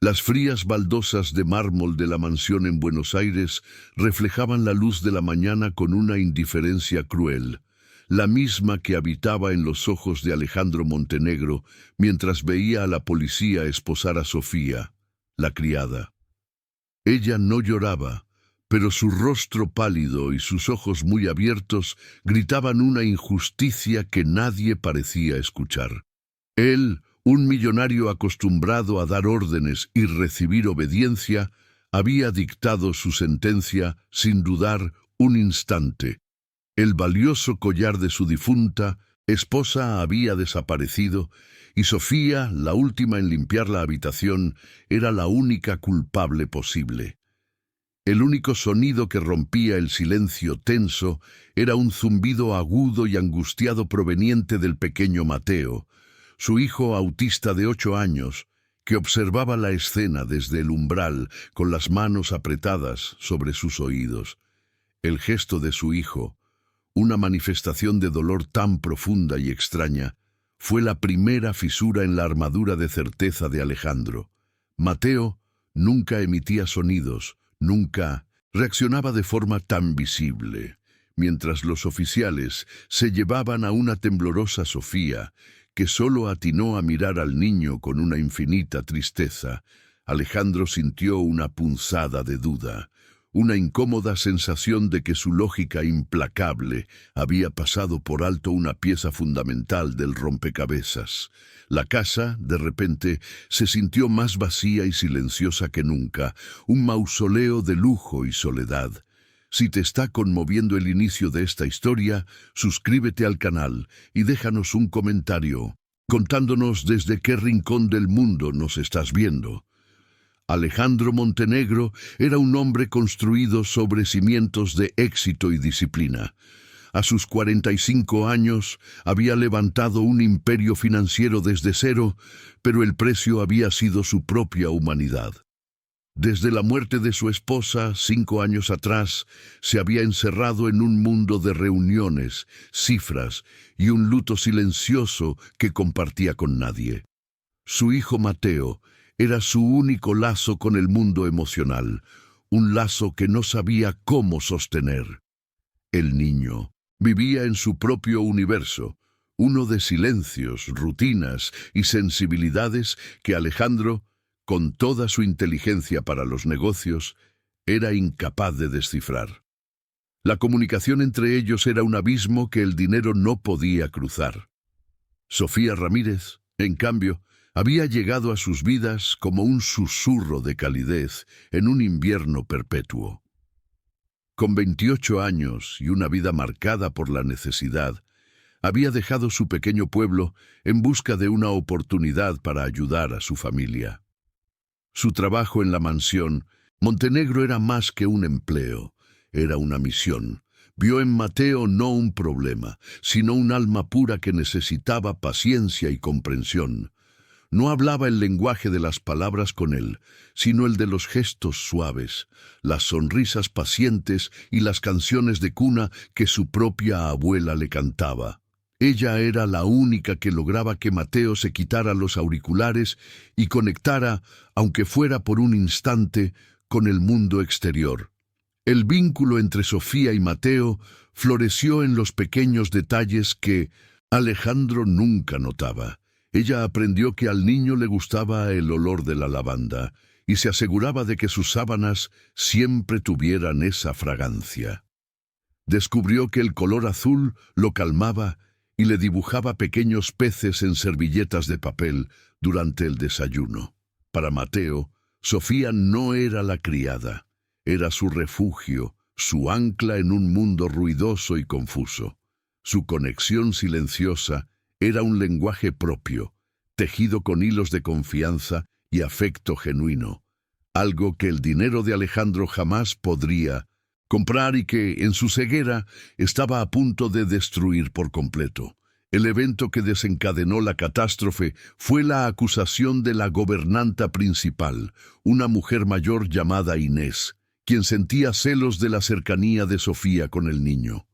Las frías baldosas de mármol de la mansión en Buenos Aires reflejaban la luz de la mañana con una indiferencia cruel, la misma que habitaba en los ojos de Alejandro Montenegro mientras veía a la policía esposar a Sofía, la criada. Ella no lloraba, pero su rostro pálido y sus ojos muy abiertos gritaban una injusticia que nadie parecía escuchar. Él, un millonario acostumbrado a dar órdenes y recibir obediencia, había dictado su sentencia sin dudar un instante. El valioso collar de su difunta esposa había desaparecido y Sofía, la última en limpiar la habitación, era la única culpable posible. El único sonido que rompía el silencio tenso era un zumbido agudo y angustiado proveniente del pequeño Mateo, su hijo autista de 8 años, que observaba la escena desde el umbral con las manos apretadas sobre sus oídos. El gesto de su hijo, una manifestación de dolor tan profunda y extraña, fue la primera fisura en la armadura de certeza de Alejandro. Mateo nunca emitía sonidos, nunca reaccionaba de forma tan visible. Mientras los oficiales se llevaban a una temblorosa Sofía, que solo atinó a mirar al niño con una infinita tristeza, Alejandro sintió una punzada de duda, una incómoda sensación de que su lógica implacable había pasado por alto una pieza fundamental del rompecabezas. La casa, de repente, se sintió más vacía y silenciosa que nunca, un mausoleo de lujo y soledad. Si te está conmoviendo el inicio de esta historia, suscríbete al canal y déjanos un comentario, contándonos desde qué rincón del mundo nos estás viendo. Alejandro Montenegro era un hombre construido sobre cimientos de éxito y disciplina. A sus 45 años había levantado un imperio financiero desde cero, pero el precio había sido su propia humanidad. Desde la muerte de su esposa, 5 años atrás, se había encerrado en un mundo de reuniones, cifras y un luto silencioso que compartía con nadie. Su hijo Mateo era su único lazo con el mundo emocional, un lazo que no sabía cómo sostener. El niño vivía en su propio universo, uno de silencios, rutinas y sensibilidades que Alejandro, con toda su inteligencia para los negocios, era incapaz de descifrar. La comunicación entre ellos era un abismo que el dinero no podía cruzar. Sofía Ramírez, en cambio, había llegado a sus vidas como un susurro de calidez en un invierno perpetuo. Con 28 años y una vida marcada por la necesidad, había dejado su pequeño pueblo en busca de una oportunidad para ayudar a su familia. Su trabajo en la mansión, Montenegro, era más que un empleo, era una misión. Vio en Mateo no un problema, sino un alma pura que necesitaba paciencia y comprensión. No hablaba el lenguaje de las palabras con él, sino el de los gestos suaves, las sonrisas pacientes y las canciones de cuna que su propia abuela le cantaba. Ella era la única que lograba que Mateo se quitara los auriculares y conectara, aunque fuera por un instante, con el mundo exterior. El vínculo entre Sofía y Mateo floreció en los pequeños detalles que Alejandro nunca notaba. Ella aprendió que al niño le gustaba el olor de la lavanda y se aseguraba de que sus sábanas siempre tuvieran esa fragancia. Descubrió que el color azul lo calmaba y le dibujaba pequeños peces en servilletas de papel durante el desayuno. Para Mateo, Sofía no era la criada, era su refugio, su ancla en un mundo ruidoso y confuso. Su conexión silenciosa era un lenguaje propio, tejido con hilos de confianza y afecto genuino, algo que el dinero de Alejandro jamás podría comprar y que, en su ceguera, estaba a punto de destruir por completo. El evento que desencadenó la catástrofe fue la acusación de la gobernanta principal, una mujer mayor llamada Inés, quien sentía celos de la cercanía de Sofía con el niño.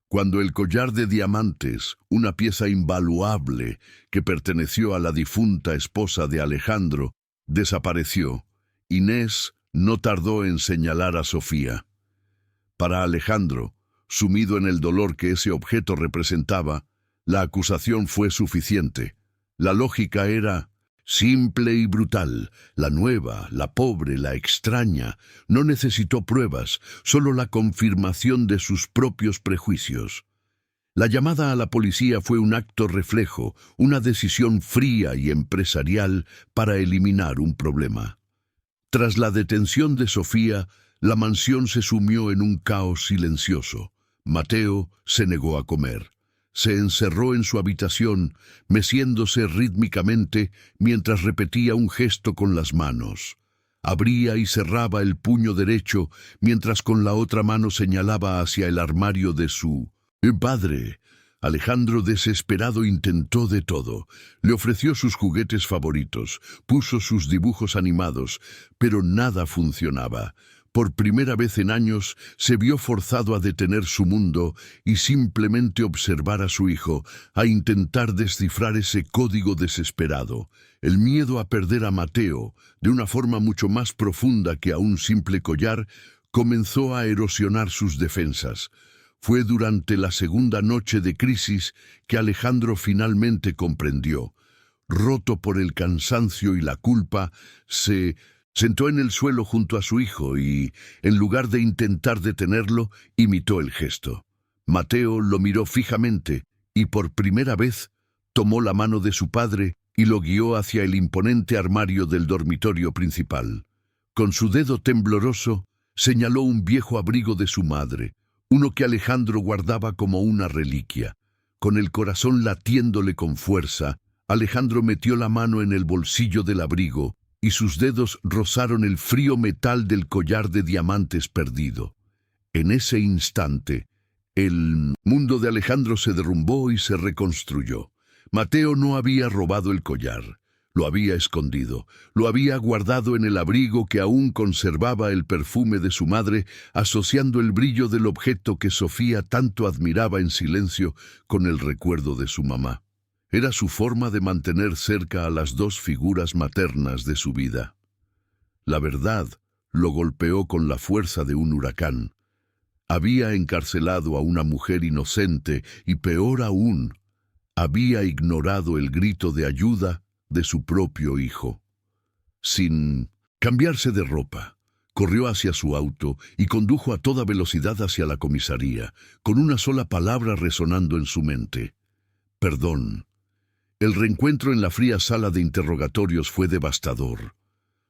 Cuando el collar de diamantes, una pieza invaluable que perteneció a la difunta esposa de Alejandro, Desapareció. Inés no tardó en señalar a Sofía. Para Alejandro, sumido en el dolor que ese objeto representaba, la acusación fue suficiente. La lógica era simple y brutal. La nueva, la pobre, la extraña, no necesitó pruebas, solo la confirmación de sus propios prejuicios. La llamada a la policía fue un acto reflejo, una decisión fría y empresarial para eliminar un problema. Tras la detención de Sofía, la mansión se sumió en un caos silencioso. Mateo se negó a comer. Se encerró en su habitación, meciéndose rítmicamente mientras repetía un gesto con las manos. Abría y cerraba el puño derecho, mientras con la otra mano señalaba hacia el armario de su padre. Alejandro, desesperado, intentó de todo. Le ofreció sus juguetes favoritos, puso sus dibujos animados, pero nada funcionaba. Por primera vez en años se vio forzado a detener su mundo y simplemente observar a su hijo, a intentar descifrar ese código desesperado. El miedo a perder a Mateo, de una forma mucho más profunda que a un simple collar, comenzó a erosionar sus defensas. Fue durante la segunda noche de crisis que Alejandro finalmente comprendió. Roto por el cansancio y la culpa, se sentó en el suelo junto a su hijo y, en lugar de intentar detenerlo, imitó el gesto. Mateo lo miró fijamente y por primera vez tomó la mano de su padre y lo guió hacia el imponente armario del dormitorio principal. Con su dedo tembloroso, señaló un viejo abrigo de su madre, uno que Alejandro guardaba como una reliquia. Con el corazón latiéndole con fuerza, Alejandro metió la mano en el bolsillo del abrigo y sus dedos rozaron el frío metal del collar de diamantes perdido. En ese instante, el mundo de Alejandro se derrumbó y se reconstruyó. Mateo no había robado el collar. Lo había escondido, lo había guardado en el abrigo que aún conservaba el perfume de su madre, asociando el brillo del objeto que Sofía tanto admiraba en silencio con el recuerdo de su mamá. Era su forma de mantener cerca a las dos figuras maternas de su vida. La verdad lo golpeó con la fuerza de un huracán. Había encarcelado a una mujer inocente y, peor aún, había ignorado el grito de ayuda de su propio hijo. Sin cambiarse de ropa, corrió hacia su auto y condujo a toda velocidad hacia la comisaría, con una sola palabra resonando en su mente: perdón. El reencuentro en la fría sala de interrogatorios fue devastador.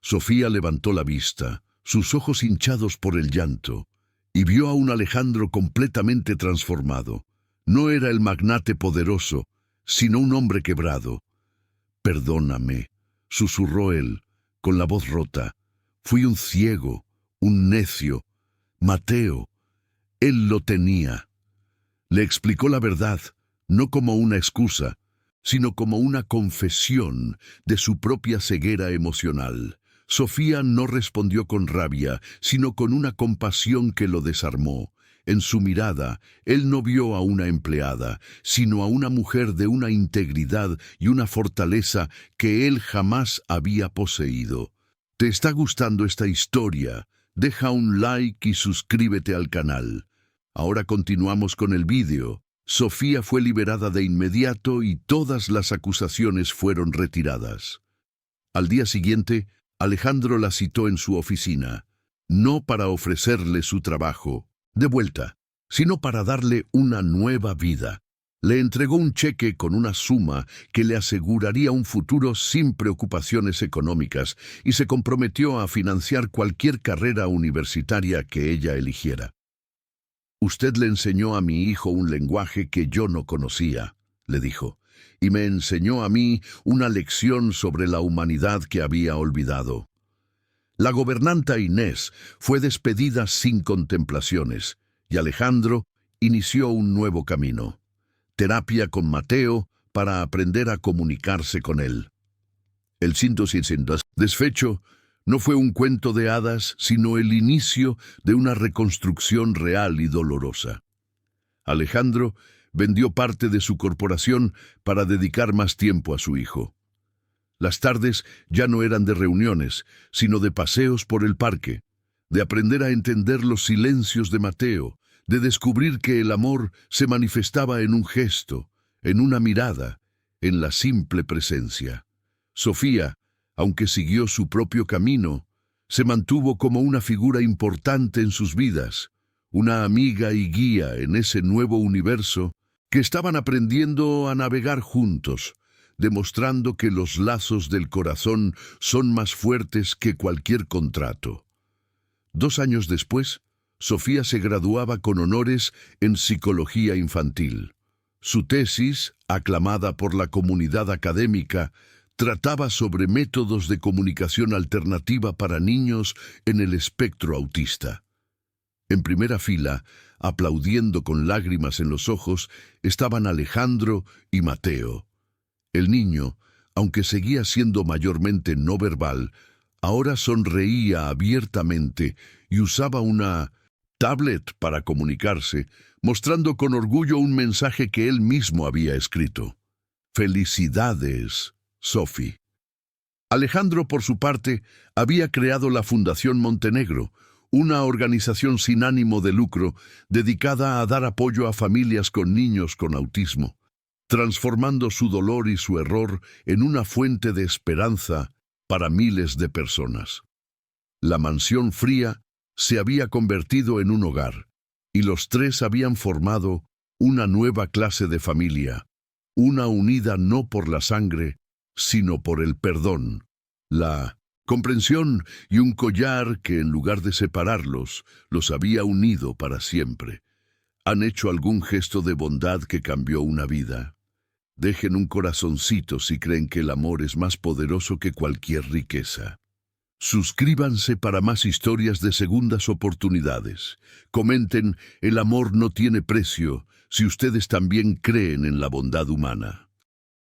Sofía levantó la vista, sus ojos hinchados por el llanto, y vio a un Alejandro completamente transformado. No era el magnate poderoso, sino un hombre quebrado. «Perdóname», susurró él, con la voz rota. «Fui un ciego, un necio. Mateo, él lo tenía». Le explicó la verdad, no como una excusa, sino como una confesión de su propia ceguera emocional. Sofía no respondió con rabia, sino con una compasión que lo desarmó. En su mirada, él no vio a una empleada, sino a una mujer de una integridad y una fortaleza que él jamás había poseído. ¿Te está gustando esta historia? Deja un like y suscríbete al canal. Ahora continuamos con el vídeo. Sofía fue liberada de inmediato y todas las acusaciones fueron retiradas. Al día siguiente, Alejandro la citó en su oficina, no para ofrecerle su trabajo de vuelta, sino para darle una nueva vida. Le entregó un cheque con una suma que le aseguraría un futuro sin preocupaciones económicas y se comprometió a financiar cualquier carrera universitaria que ella eligiera. «Usted le enseñó a mi hijo un lenguaje que yo no conocía», le dijo, «y me enseñó a mí una lección sobre la humanidad que había olvidado». La gobernanta Inés fue despedida sin contemplaciones y Alejandro inició un nuevo camino. Terapia con Mateo para aprender a comunicarse con él. El desfecho no fue un cuento de hadas, sino el inicio de una reconstrucción real y dolorosa. Alejandro vendió parte de su corporación para dedicar más tiempo a su hijo. Las tardes ya no eran de reuniones, sino de paseos por el parque, de aprender a entender los silencios de Mateo, de descubrir que el amor se manifestaba en un gesto, en una mirada, en la simple presencia. Sofía, aunque siguió su propio camino, se mantuvo como una figura importante en sus vidas, una amiga y guía en ese nuevo universo que estaban aprendiendo a navegar juntos, demostrando que los lazos del corazón son más fuertes que cualquier contrato. 2 años después, Sofía se graduaba con honores en psicología infantil. Su tesis, aclamada por la comunidad académica, trataba sobre métodos de comunicación alternativa para niños en el espectro autista. En primera fila, aplaudiendo con lágrimas en los ojos, estaban Alejandro y Mateo. El niño, aunque seguía siendo mayormente no verbal, ahora sonreía abiertamente y usaba una tablet para comunicarse, mostrando con orgullo un mensaje que él mismo había escrito. «Felicidades, Sofi». Alejandro, por su parte, había creado la Fundación Montenegro, una organización sin ánimo de lucro dedicada a dar apoyo a familias con niños con autismo, transformando su dolor y su error en una fuente de esperanza para miles de personas. La mansión fría se había convertido en un hogar, y los tres habían formado una nueva clase de familia, una unida no por la sangre, sino por el perdón, la comprensión y un collar que, en lugar de separarlos, los había unido para siempre. ¿Han hecho algún gesto de bondad que cambió una vida? Dejen un corazoncito si creen que el amor es más poderoso que cualquier riqueza. Suscríbanse para más historias de segundas oportunidades. Comenten, el amor no tiene precio, si ustedes también creen en la bondad humana.